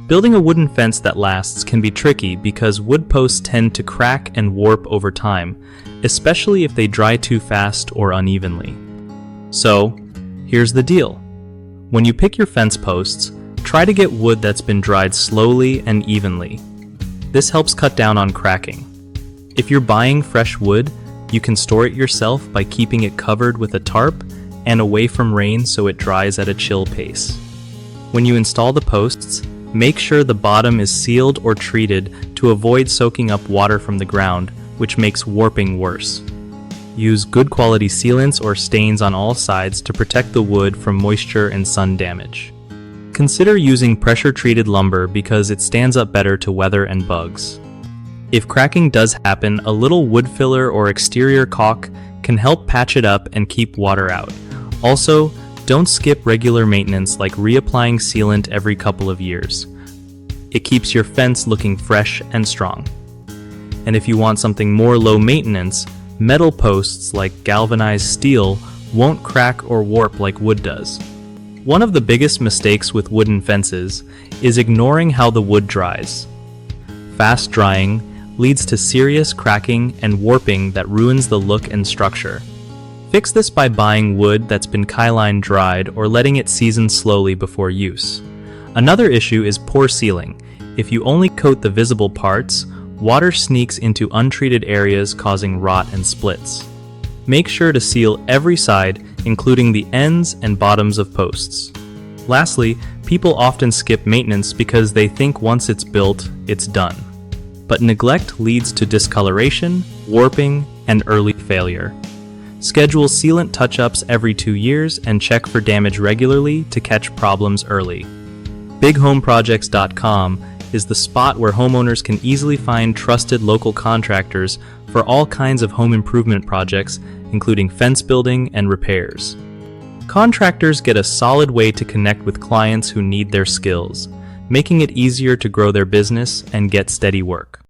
Building a wooden fence that lasts can be tricky because wood posts tend to crack and warp over time, especially if they dry too fast or unevenly. So, here's the deal. When you pick your fence posts, try to get wood that's been dried slowly and evenly. This helps cut down on cracking. If you're buying fresh wood, you can store it yourself by keeping it covered with a tarp and away from rain so it dries at a chill pace. When you install the posts, make sure the bottom is sealed or treated to avoid soaking up water from the ground, which makes warping worse. Use good quality sealants or stains on all sides to protect the wood from moisture and sun damage. Consider using pressure-treated lumber because it stands up better to weather and bugs. If cracking does happen, a little wood filler or exterior caulk can help patch it up and keep water out. Also, don't skip regular maintenance like reapplying sealant every couple of years. It keeps your fence looking fresh and strong. And if you want something more low maintenance, metal posts like galvanized steel won't crack or warp like wood does. One of the biggest mistakes with wooden fences is ignoring how the wood dries. Fast drying leads to serious cracking and warping that ruins the look and structure. Fix this by buying wood that's been keyline dried or letting it season slowly before use. Another issue is poor sealing. If you only coat the visible parts, water sneaks into untreated areas causing rot and splits. Make sure to seal every side, including the ends and bottoms of posts. Lastly, people often skip maintenance because they think once it's built, it's done. But neglect leads to discoloration, warping, and early failure. Schedule sealant touch-ups every 2 years and check for damage regularly to catch problems early. BigHomeProjects.com is the spot where homeowners can easily find trusted local contractors for all kinds of home improvement projects, including fence building and repairs. Contractors get a solid way to connect with clients who need their skills, making it easier to grow their business and get steady work.